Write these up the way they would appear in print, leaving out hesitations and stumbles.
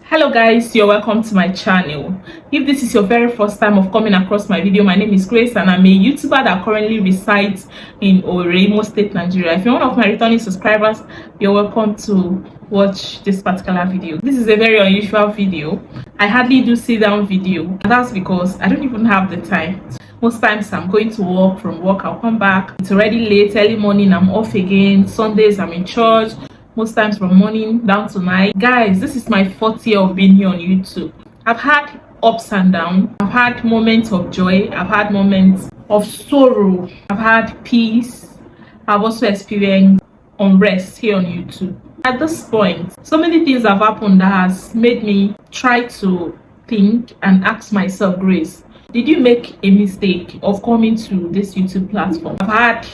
Hello guys, you're welcome to my channel. If this is your very first time of coming across my video, my name is Grace and I'm a YouTuber that currently resides in Imo State, Nigeria. If you're one of my returning subscribers, you're welcome to watch this particular video. This is a very unusual video. I hardly do sit down video, and that's because I don't even have the time. Most times I'm going to work, from work I'll come back, it's already late, early morning, I'm off again. Sundays I'm in church, most times from morning down to night. Guys, this is my fourth year of being here on YouTube. I've had ups and downs. I've had moments of joy. I've had moments of sorrow. I've had peace. I've also experienced unrest here on YouTube. At this point, so many things have happened that has made me try to think and ask myself, Grace, did you make a mistake of coming to this YouTube platform? I've had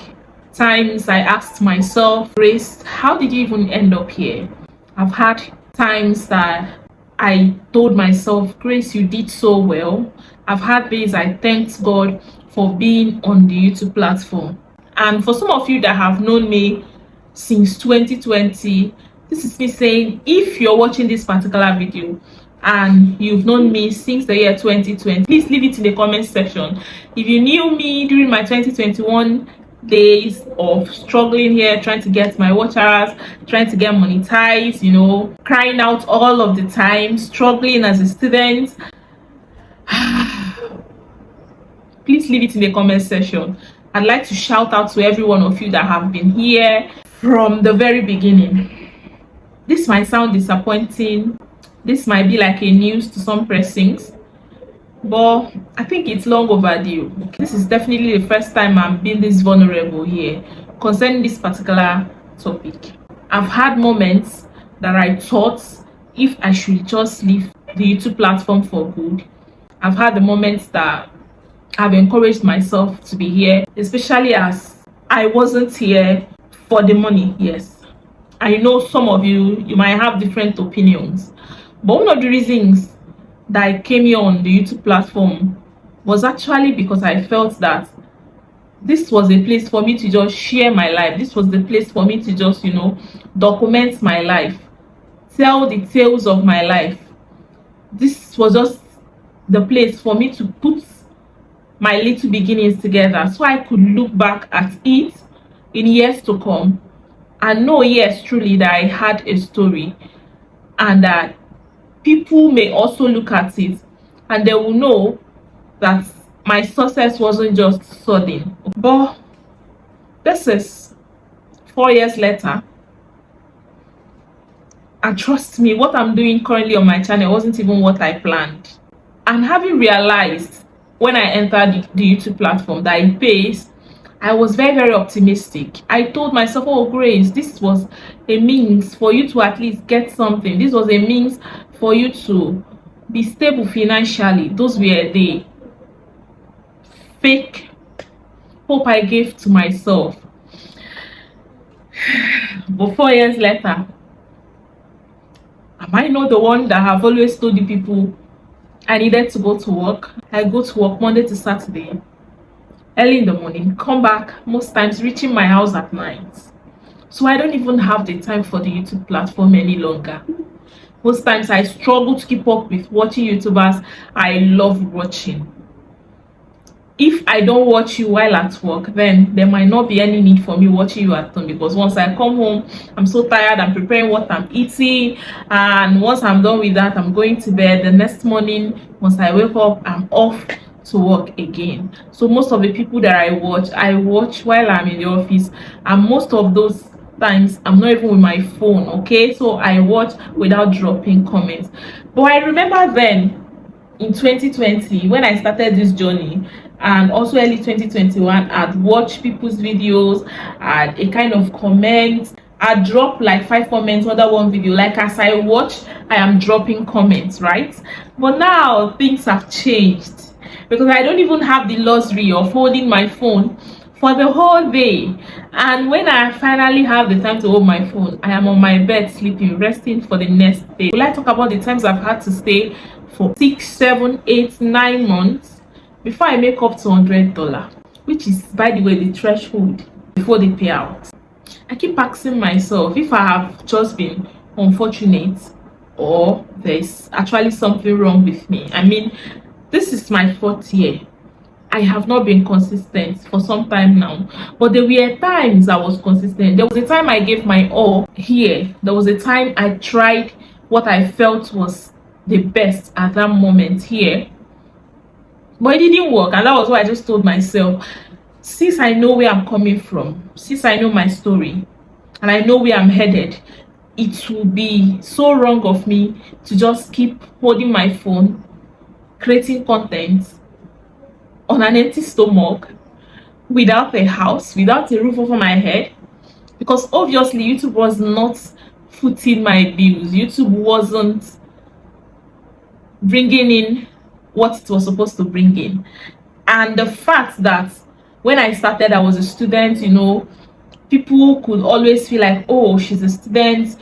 times I asked myself, Grace, how did you even end up here? I've had times that I told myself, Grace, you did so well. I've had days I thanked God for being on the YouTube platform. And for some of you that have known me since 2020, this is me saying, if you're watching this particular video and you've known me since the year 2020, please leave it in the comment section. If you knew me during my 2021 days of struggling here, trying to get my watch hours, trying to get monetized, you know, crying out all of the time, struggling as a student, please leave it in the comment section. I'd like to shout out to every one of you that have been here from the very beginning. This might sound disappointing, this might be like a news to some persons, but I think it's long overdue. This is definitely the first time I'm being this vulnerable here concerning this particular topic. I've had moments that I thought if I should just leave the YouTube platform for good. I've had the moments that I've encouraged myself to be here, especially as I wasn't here for the money. Yes, I know some of you might have different opinions, but one of the reasons that I came here on the YouTube platform was actually because I felt that this was a place for me to just share my life. This was the place for me to just, you know, document my life, tell the tales of my life. This was just the place for me to put my little beginnings together so I could look back at it in years to come and know, yes, truly, that I had a story, and that people may also look at it and they will know that my success wasn't just sudden. But this is 4 years later, and trust me, what I'm doing currently on my channel wasn't even what I planned. And having realized when I entered the YouTube platform that it pays, I was very optimistic. I told myself, oh Grace, this was a means for you to at least get something. This was a means for you to be stable financially. Those were the fake hope I gave to myself. But 4 years later, am I not the one that have always told the people I needed to go to work? I go to work Monday to Saturday, early in the morning, come back, most times reaching my house at night. So I don't even have the time for the YouTube platform any longer. Most times I struggle to keep up with watching YouTubers I love watching. If I don't watch you while at work, then there might not be any need for me watching you at home, because once I come home, I'm so tired, I'm preparing what I'm eating, and once I'm done with that, I'm going to bed. The next morning, once I wake up, I'm off to work again. So most of the people that I watch while I'm in the office, and most of those times I'm not even with my phone. Okay, so I watch without dropping comments. But I remember then in 2020 when I started this journey, and also early 2021, I'd watch people's videos, and a kind of comment, I drop like 5 comments under one video. Like as I watch, I am dropping comments, right? But now things have changed, because I don't even have the luxury of holding my phone for the whole day. And when I finally have the time to hold my phone, I am on my bed sleeping, resting for the next day. Will I talk about the times I've had to stay for 6, 7, 8, 9 months before I make up to $100, which is, by the way, the threshold before the payout. I keep asking myself, if I have just been unfortunate or there's actually something wrong with me. I mean, this is my 4th year. I have not been consistent for some time now, but there were times I was consistent. There was a time I gave my all here. There was a time I tried what I felt was the best at that moment here, but it didn't work. And that was why I just told myself, since I know where I'm coming from, since I know my story and I know where I'm headed, it will be so wrong of me to just keep holding my phone, creating content on an empty stomach, without a house, without a roof over my head. Because obviously YouTube was not footing my bills. YouTube wasn't bringing in what it was supposed to bring in. And the fact that when I started, I was a student, you know, people could always feel like, oh, she's a student,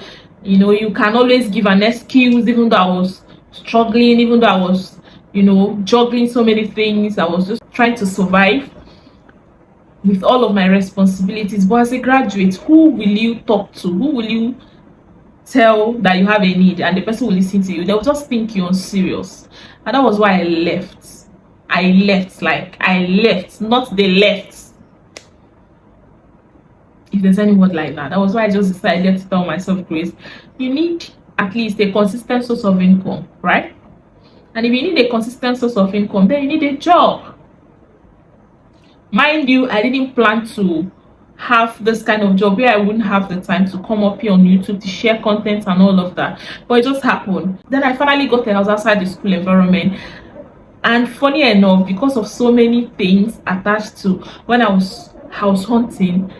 you know, you can always give an excuse. Even though I was struggling, even though I was, you know, juggling so many things, I was just trying to survive with all of my responsibilities. But as a graduate, who will you talk to? Who will you tell that you have a need and the person will listen to you? They'll just think you're serious. And that was why I left. I left, not they left, if there's any word like that. That was why I just decided to tell myself, Grace, you need at least a consistent source of income, right? And if you need a consistent source of income, then you need a job. Mind you, I didn't plan to have this kind of job where I wouldn't have the time to come up here on YouTube to share content and all of that, but it just happened. Then I finally got a house outside the school environment, and funny enough, because of so many things attached to when I was house hunting,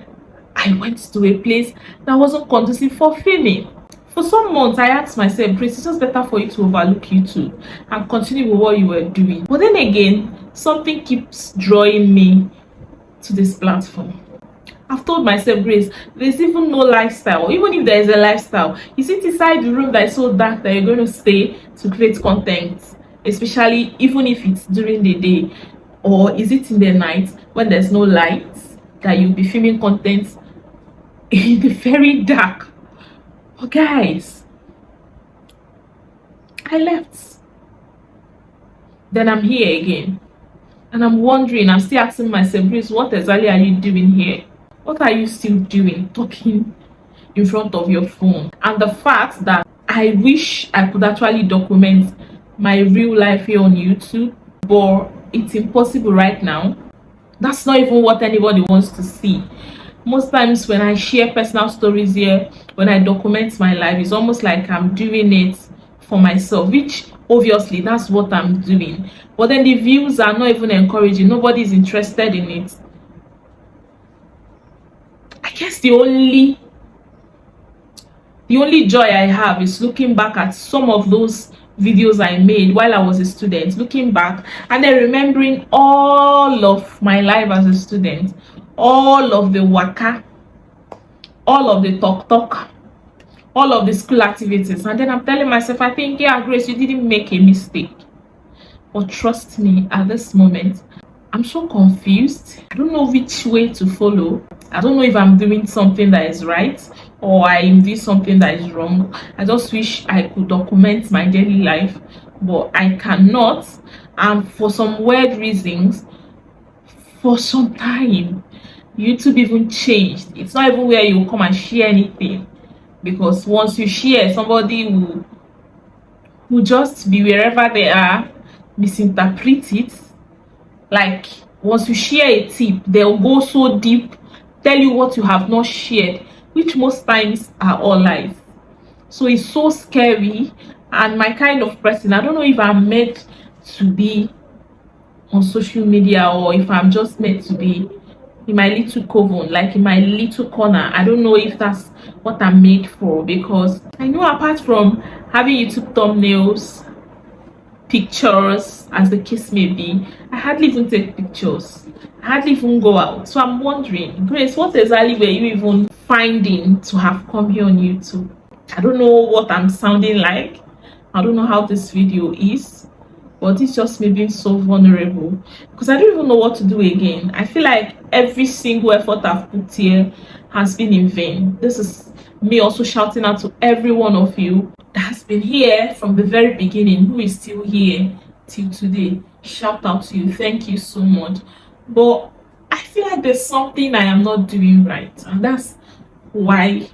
I went to a place that wasn't conducive for filming. For some months, I asked myself, Grace, it's just better for you to overlook YouTube and continue with what you were doing. But then again, something keeps drawing me to this platform. I've told myself, Grace, there's even no lifestyle. Even if there is a lifestyle, you sit inside the room that is so dark that you're going to stay to create content, especially even if it's during the day, or is it in the night when there's no light that you'll be filming content in the very dark? But guys, I left. Then I'm here again, and I'm wondering, I'm still asking myself, Grace, what exactly are you doing here? What are you still doing, talking in front of your phone? And the fact that I wish I could actually document my real life here on YouTube, but it's impossible right now. That's not even what anybody wants to see. Most times when I share personal stories here, when I document my life, it's almost like I'm doing it for myself, which obviously that's what I'm doing. But then the views are not even encouraging. Nobody's interested in it. I guess the only joy I have is looking back at some of those videos I made while I was a student, looking back and then remembering all of my life as a student, all of the waka, all of the talk, all of the school activities, and then I'm telling myself, I think, yeah, Grace, you didn't make a mistake. But trust me, at this moment, I'm so confused. I don't know which way to follow. I don't know if I'm doing something that is right or I'm doing something that is wrong. I just wish I could document my daily life, but I cannot. And for some weird reasons, for some time, YouTube even changed. It's not even where you come and share anything, because once you share, somebody will just be wherever they are, misinterpret it. Like, once you share a tip, they'll go so deep, tell you what you have not shared, which most times are all lies. So it's so scary. And my kind of person, I don't know if I'm meant to be on social media or if I'm just meant to be in my little coven, like in my little corner. I don't know if that's what I'm made for, because I know apart from having YouTube thumbnails, pictures, as the case may be, I hardly even take pictures. I hardly even go out. So I'm wondering, Grace, what exactly were you even finding to have come here on YouTube? I don't know what I'm sounding like. I don't know how this video is, but it's just me being so vulnerable, because I don't even know what to do again. I feel like every single effort I've put here has been in vain. This is me also shouting out to every one of you that has been here from the very beginning, who is still here till today, shout out to you. Thank you so much. But I feel like there's something I am not doing right, and that's why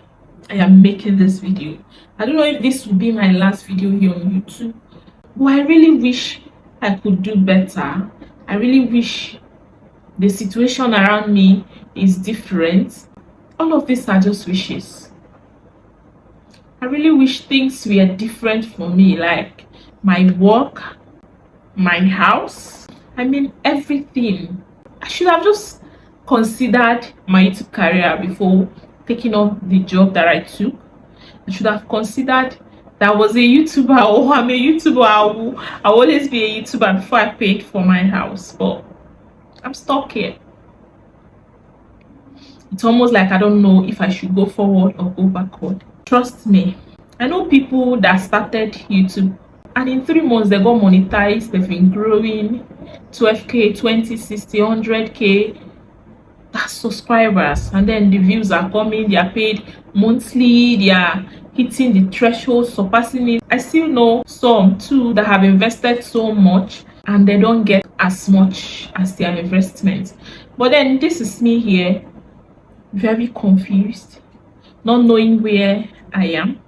I am making this video. I don't know if this will be my last video here on YouTube, but I really wish I could do better. I really wish the situation around me is different. All of these are just wishes. I really wish things were different for me, like my work, my house, I mean everything. I should have just considered my YouTube career before taking up the job that I took. I should have considered that I was a YouTuber, or I'm a YouTuber. I'll always be a YouTuber before I paid for my house. But I'm stuck here. It's almost like I don't know if I should go forward or go backward. Trust me, I know people that started YouTube and in 3 months they got monetized. They've been growing 12k, 20, 60, 100k. That's subscribers, and then the views are coming. They are paid monthly. They are hitting the threshold, surpassing it. I still know some too that have invested so much and they don't get as much as their investment. But then this is me here, very confused, not knowing where I am,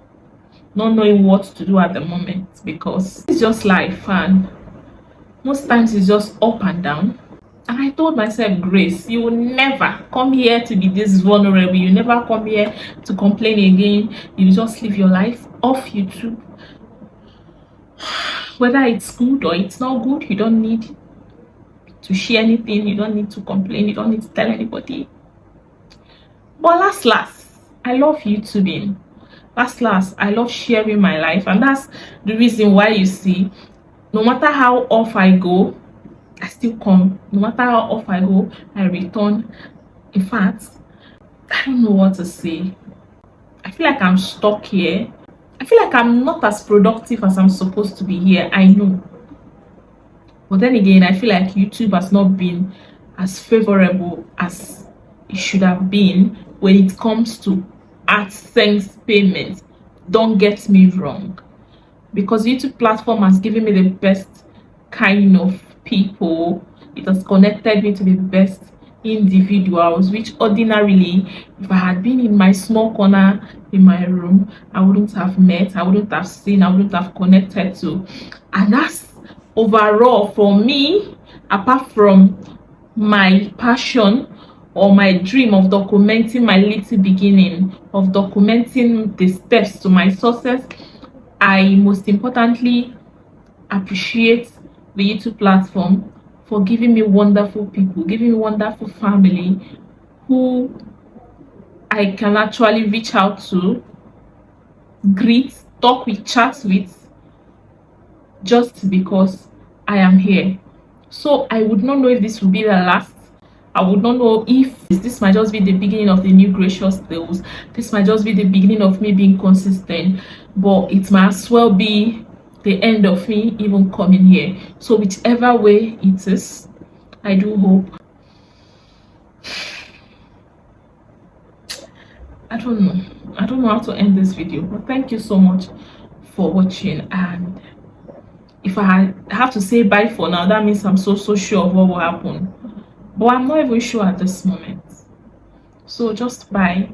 not knowing what to do at the moment, because it's just life, and most times it's just up and down. And I told myself, Grace, you will never come here to be this vulnerable. You never come here to complain again. You just live your life off YouTube. Whether it's good or it's not good, you don't need to share anything. You don't need to complain. You don't need to tell anybody. But last, I love YouTubing. Last, I love sharing my life. And that's the reason why you see, no matter how off I go, I still come. No matter how off I go, I return. In fact, I don't know what to say. I feel like I'm stuck here. I feel like I'm not as productive as I'm supposed to be here. I know. But then again, I feel like YouTube has not been as favorable as it should have been when it comes to AdSense payments. Don't get me wrong. Because YouTube platform has given me the best kind of people. It has connected me to the best individuals, which ordinarily, if I had been in my small corner in my room, I wouldn't have met, I wouldn't have seen, I wouldn't have connected to. And that's overall for me, apart from my passion or my dream of documenting my little beginning, of documenting the steps to my success, I most importantly appreciate the YouTube platform for giving me wonderful people, giving me wonderful family who I can actually reach out to, greet, talk with, chat with, just because I am here. So I would not know if this will be the last. I would not know if this might just be the beginning of the new gracious deals. This might just be the beginning of me being consistent, but it might as well be the end of me even coming here. So whichever way it is, I do hope. I don't know how to end this video, but thank you so much for watching. And if I have to say bye for now, that means I'm so sure of what will happen, but I'm not even sure at this moment. So just bye.